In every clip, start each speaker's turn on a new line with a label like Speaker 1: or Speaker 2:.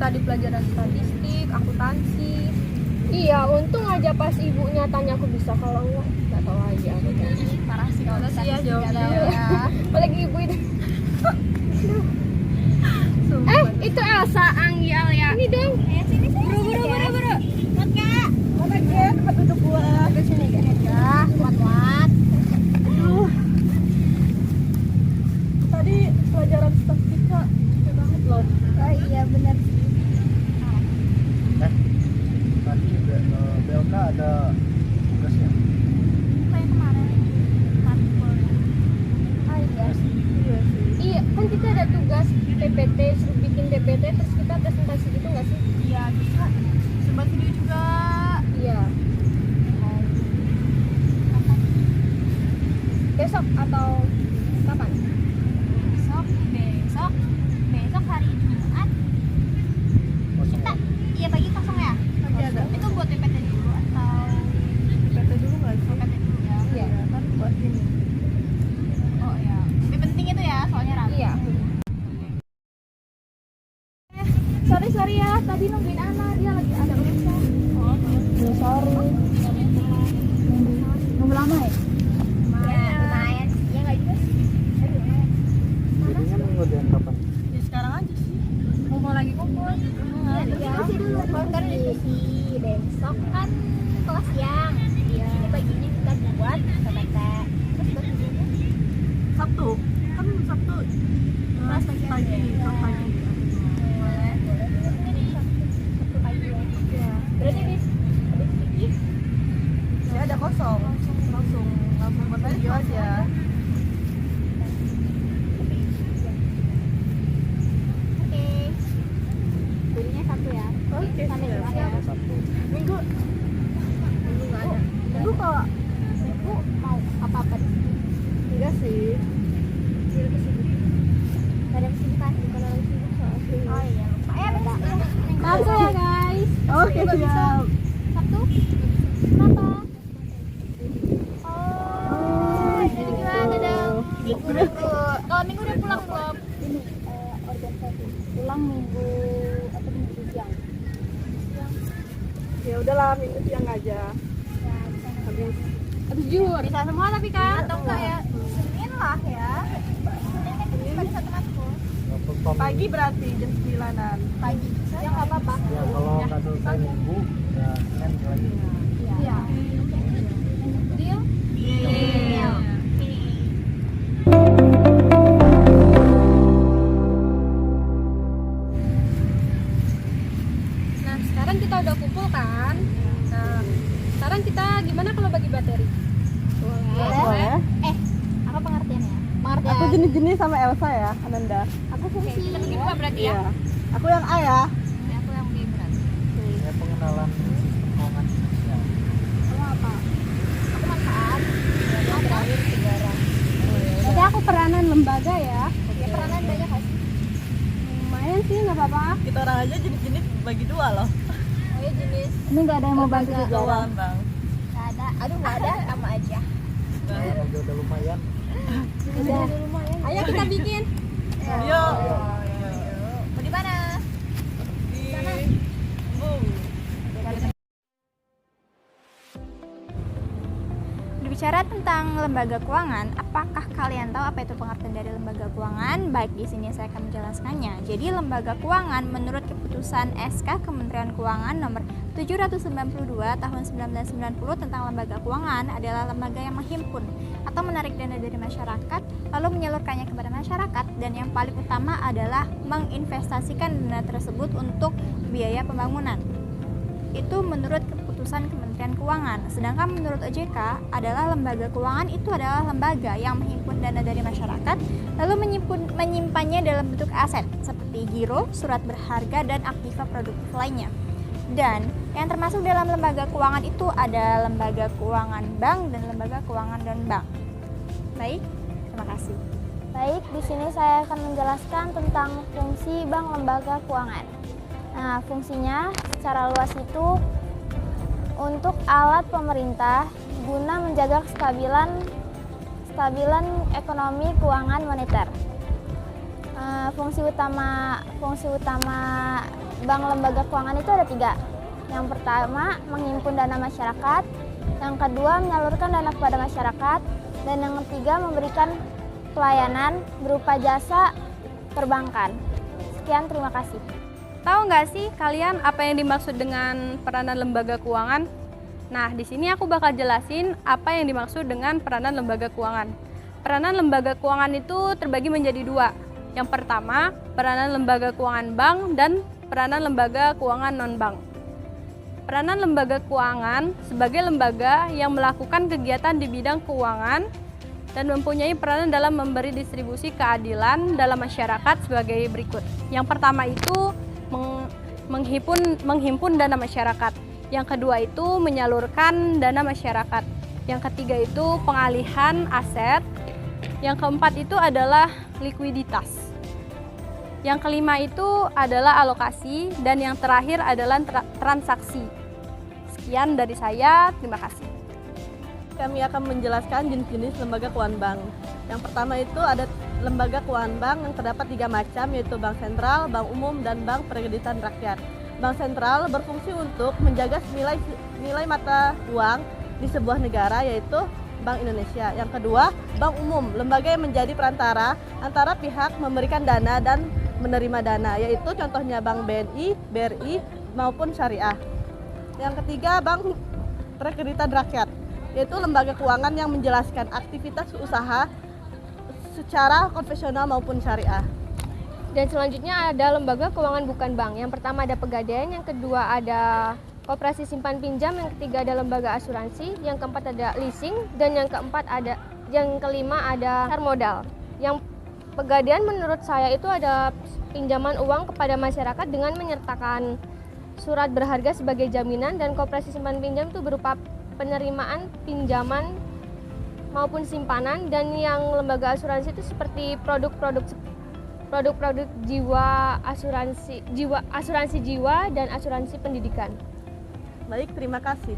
Speaker 1: tadi pelajaran statistik, akuntansi.
Speaker 2: Iya, untung aja pas ibunya tanya aku bisa, kalau nggak tahu aja aku kan.
Speaker 1: Parah sih kalau sih ya jawabnya.
Speaker 2: Apalagi ibu itu. Itu Elsa Anggial ya. Ini dong.
Speaker 1: Sini
Speaker 2: Buru.
Speaker 1: Mat Kak. Mana Kak? Tempat duduk gua. Di sini Kak. Ya, muat. Tadi pelajaran statistika capek banget loh. Oh iya benar sih.
Speaker 3: Tadi BLK ada tugasnya.
Speaker 1: Kayak kemarin matkul. Oh iya.
Speaker 2: Iya, kan kita ada tugas PPT, suruh bikin PPT terus kita presentasi gitu nggak sih?
Speaker 1: Iya, bisa. Sebat video juga.
Speaker 2: Iya. Besok atau kapan?
Speaker 1: Besok hari Jumat.
Speaker 3: Kosong.
Speaker 1: Kita iya pagi kosong ya? Pagi ada. Itu buat PPT dulu atau PPT dulu nggak sih? PPT dulu ya.
Speaker 2: Iya.
Speaker 1: Kan buat ini. Oh ya. Lebih penting itu ya, soalnya rapi.
Speaker 2: Iya.
Speaker 1: Sorry ya, tadi nungguin Ana, dia lagi ada urusan. Oh,
Speaker 2: Sorry.
Speaker 1: nunggu lama ya? Lumayan. Iya nggak juga sih.
Speaker 3: Jadinya mau ngerjain kapan?
Speaker 1: Ya sekarang aja sih. Mau lagi kumpul. Diskusi dulu. Kan diskusi besok kan kelas siang. Iya. Ini paginya kita buat PPT. Terus buat videonya Sabtu. Kan Sabtu. Kelas pagi. Kelas pagi. Sabtu pagi ya. Berarti habis pikir ya ada kosong. Langsung buat video aja. Oke. Jadinya satu ya. Oke. Sampai Jumat ya.
Speaker 3: Sabtu.
Speaker 1: Minggu nggak ada. Minggu kalau Minggu mau apa-apa di sini? Enggak sih. Jadi kesini. Gak ada kesibukan. Kalau lagi sibuk soal oh iya lupa. Sabtu ya guys. Oke siap. Sabtu? Kenapa? Oh, jadi gimana dong? Minggu. Kalau Minggu udah pulang belum? Ini organisasi. Pulang Minggu atau Minggu siang?
Speaker 4: Ya udahlah minggu siang aja.
Speaker 1: Ya, bisa
Speaker 4: Habis
Speaker 2: Habis juhur.
Speaker 1: bisa semua tapi kan atau enggak ya Senin lah ya Senin kan cuma ada satu matkul
Speaker 4: pagi berarti jam 9-an.
Speaker 1: pagi ya nggak apa-apa
Speaker 3: Ya kalau nggak selesai minggu, ya Senin lagi.
Speaker 1: iya deal deal
Speaker 2: Nah, sekarang kita udah kumpul kan? Nah, sekarang kita gimana kalau bagi materi?
Speaker 1: boleh apa pengertiannya pengertian
Speaker 4: Aku jenis-jenis sama Elsa ya, Ananda.
Speaker 1: aku fungsi
Speaker 2: Kita bagi dua berarti ya?
Speaker 4: Iya. Aku yang A ya.
Speaker 1: aku yang B berarti
Speaker 3: Ya pengenalan sistem keuangan Indonesia.
Speaker 1: kamu apa aku manfaat yang terakhir sejarah
Speaker 2: Jadi aku peranan lembaga ya.
Speaker 1: ya peranan banyak kan
Speaker 2: Lumayan sih, nggak apa-apa.
Speaker 4: Kita orang aja jenis-jenis bagi dua loh.
Speaker 1: oh ya jenis
Speaker 2: Ini nggak ada yang mau bantu
Speaker 1: Lembaga.
Speaker 2: sejarah.
Speaker 4: Keuangan bang.
Speaker 1: nggak ada aduh nggak ada sama aja
Speaker 3: Keuangan aja udah lumayan.
Speaker 2: Udah. Ayo kita bikin.
Speaker 4: Yuk.
Speaker 1: mau di mana
Speaker 4: Di Bung.
Speaker 1: Berbicara tentang lembaga keuangan, apakah kalian tahu apa itu pengertian dari lembaga keuangan? Baik, di sini saya akan menjelaskannya. Jadi, lembaga keuangan menurut keputusan SK Kementerian Keuangan nomor 792 tahun 1990 tentang lembaga keuangan adalah lembaga yang menghimpun atau menarik dana dari masyarakat lalu menyalurkannya kepada masyarakat, dan yang paling utama adalah menginvestasikan dana tersebut untuk biaya pembangunan. Itu menurut keputusan Kementerian Keuangan. Sedangkan menurut OJK adalah lembaga keuangan itu adalah lembaga yang menghimpun dana dari masyarakat lalu menyimpannya dalam bentuk aset seperti giro, surat berharga, dan aktiva produktif lainnya. Dan yang termasuk dalam lembaga keuangan itu ada lembaga keuangan bank dan lembaga keuangan non-bank. Baik, terima kasih.
Speaker 5: Baik, di sini saya akan menjelaskan tentang fungsi bank lembaga keuangan. Nah, fungsinya secara luas itu untuk alat pemerintah guna menjaga kestabilan ekonomi keuangan moneter. Fungsi utama bank lembaga keuangan itu ada 3. Yang pertama, menghimpun dana masyarakat. Yang kedua, menyalurkan dana kepada masyarakat. Dan yang ketiga, memberikan pelayanan berupa jasa perbankan. Sekian, terima kasih.
Speaker 6: Tahu nggak sih kalian apa yang dimaksud dengan peranan lembaga keuangan? Nah, di sini aku bakal jelasin apa yang dimaksud dengan peranan lembaga keuangan. Peranan lembaga keuangan itu terbagi menjadi 2. Yang pertama, peranan lembaga keuangan bank dan peranan lembaga keuangan non-bank. Peranan lembaga keuangan sebagai lembaga yang melakukan kegiatan di bidang keuangan dan mempunyai peranan dalam memberi distribusi keadilan dalam masyarakat sebagai berikut. Yang pertama itu menghimpun dana masyarakat. Yang kedua itu menyalurkan dana masyarakat. Yang ketiga itu pengalihan aset. Yang keempat itu adalah likuiditas. Yang kelima itu adalah alokasi dan yang terakhir adalah transaksi. Sekian dari saya, terima kasih.
Speaker 4: Kami akan menjelaskan jenis-jenis lembaga keuangan bank. Yang pertama itu ada lembaga keuangan bank yang terdapat 3 macam, yaitu bank sentral, bank umum, dan bank pekreditan rakyat. Bank sentral berfungsi untuk menjaga nilai mata uang di sebuah negara, yaitu Bank Indonesia. Yang kedua, bank umum, lembaga yang menjadi perantara antara pihak memberikan dana dan menerima dana, yaitu contohnya Bank BNI, BRI, maupun syariah. Yang ketiga, bank pekreditan rakyat, yaitu lembaga keuangan yang menjelaskan aktivitas usaha secara konvensional maupun syariah.
Speaker 2: Dan selanjutnya ada lembaga keuangan bukan bank. Yang pertama ada Pegadaian, yang kedua ada Koperasi Simpan Pinjam, yang ketiga ada lembaga asuransi, yang keempat ada leasing, dan yang kelima ada pasar modal. Yang Pegadaian menurut saya itu ada pinjaman uang kepada masyarakat dengan menyertakan surat berharga sebagai jaminan, dan Koperasi Simpan Pinjam itu berupa penerimaan pinjaman maupun simpanan, dan yang lembaga asuransi itu seperti produk-produk asuransi jiwa dan asuransi pendidikan.
Speaker 4: Baik, terima kasih.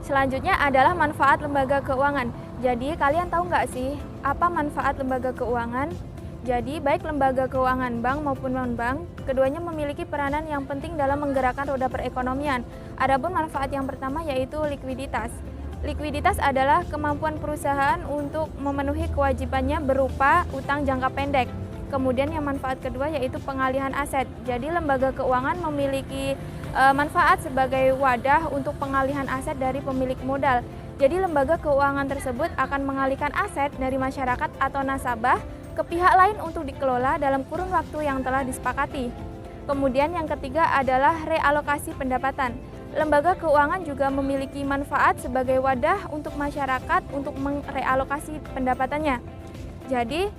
Speaker 1: Selanjutnya adalah manfaat lembaga keuangan. Jadi kalian tahu nggak sih apa manfaat lembaga keuangan? Jadi baik lembaga keuangan bank maupun non-bank, keduanya memiliki peranan yang penting dalam menggerakkan roda perekonomian. Adapun manfaat yang pertama yaitu likuiditas. Likuiditas adalah kemampuan perusahaan untuk memenuhi kewajibannya berupa utang jangka pendek. Kemudian yang manfaat kedua yaitu pengalihan aset. Jadi lembaga keuangan memiliki manfaat sebagai wadah untuk pengalihan aset dari pemilik modal. Jadi lembaga keuangan tersebut akan mengalihkan aset dari masyarakat atau nasabah ke pihak lain untuk dikelola dalam kurun waktu yang telah disepakati. Kemudian yang ketiga adalah realokasi pendapatan. Lembaga keuangan juga memiliki manfaat sebagai wadah untuk masyarakat untuk merealokasi pendapatannya. Jadi,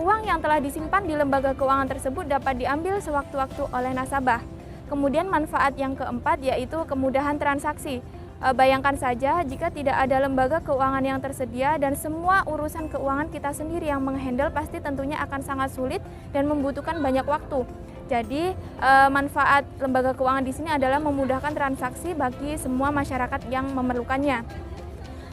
Speaker 1: uang yang telah disimpan di lembaga keuangan tersebut dapat diambil sewaktu-waktu oleh nasabah. Kemudian manfaat yang keempat yaitu kemudahan transaksi. Bayangkan saja jika tidak ada lembaga keuangan yang tersedia dan semua urusan keuangan kita sendiri yang menghandle, pasti tentunya akan sangat sulit dan membutuhkan banyak waktu. Jadi manfaat lembaga keuangan di sini adalah memudahkan transaksi bagi semua masyarakat yang memerlukannya.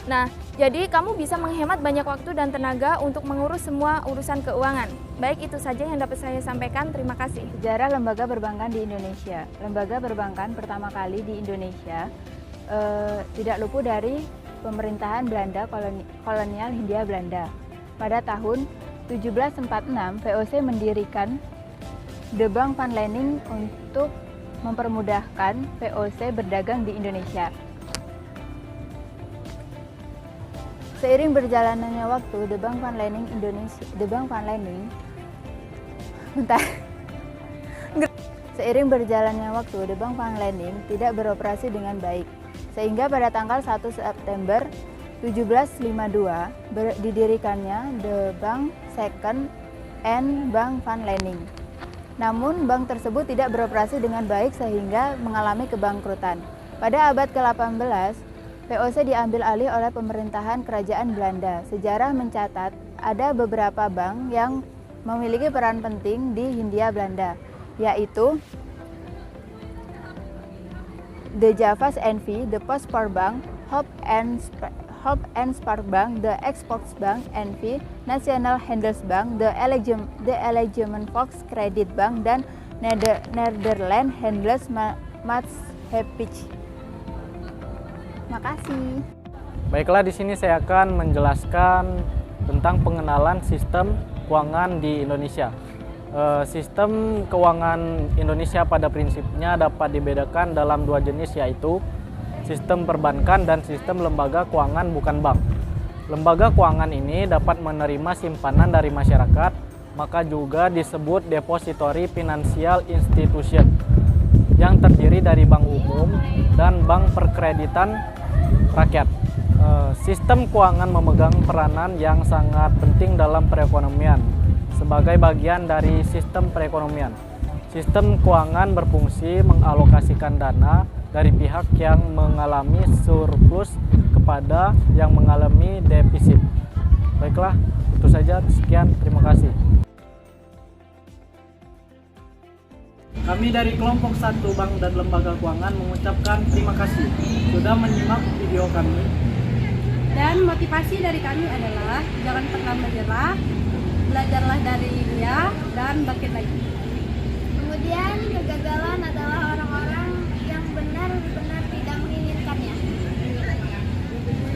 Speaker 1: Nah, jadi kamu bisa menghemat banyak waktu dan tenaga untuk mengurus semua urusan keuangan. Baik, itu saja yang dapat saya sampaikan. Terima kasih.
Speaker 7: Sejarah lembaga perbankan di Indonesia. Lembaga perbankan pertama kali di Indonesia tidak luput dari pemerintahan Belanda kolonial Hindia Belanda. Pada tahun 1746, VOC mendirikan The Bank van Lening untuk mempermudahkan VOC berdagang di Indonesia. Seiring berjalannya waktu, The Bank van Lening tidak beroperasi dengan baik. Sehingga pada tanggal 1 September 1752 didirikannya The Bank Second and Bank van Lening. Namun bank tersebut tidak beroperasi dengan baik sehingga mengalami kebangkrutan. Pada abad ke-18, VOC diambil alih oleh pemerintahan kerajaan Belanda. Sejarah mencatat ada beberapa bank yang memiliki peran penting di Hindia Belanda, yaitu The Java's Envy, The Postpac Bank, Hope and Spark Bank, The Exports Bank, Envy, National Handelsbank, The Allegemen Volks Credit Bank, dan Nederland Handelsmaatschappij.
Speaker 1: Makasih.
Speaker 3: Baiklah, di sini saya akan menjelaskan tentang pengenalan sistem keuangan di Indonesia. Sistem keuangan Indonesia pada prinsipnya dapat dibedakan dalam dua jenis, yaitu sistem perbankan dan sistem lembaga keuangan bukan bank. Lembaga keuangan ini dapat menerima simpanan dari masyarakat, maka juga disebut depository financial institution, yang terdiri dari bank umum dan bank perkreditan rakyat. Sistem keuangan memegang peranan yang sangat penting dalam perekonomian sebagai bagian dari sistem perekonomian. Sistem keuangan berfungsi mengalokasikan dana dari pihak yang mengalami surplus kepada yang mengalami defisit. Baiklah, itu saja. Sekian, terima kasih. Kami dari kelompok 1 Bank dan Lembaga Keuangan mengucapkan terima kasih sudah menyimak video kami.
Speaker 6: Dan motivasi dari kami adalah jangan pernah menyerah, belajarlah dari dia dan bangkit lagi.
Speaker 5: Kemudian kegagalan adalah orang-orang yang benar-benar tidak menginginkannya.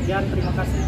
Speaker 3: Sekian, terima kasih.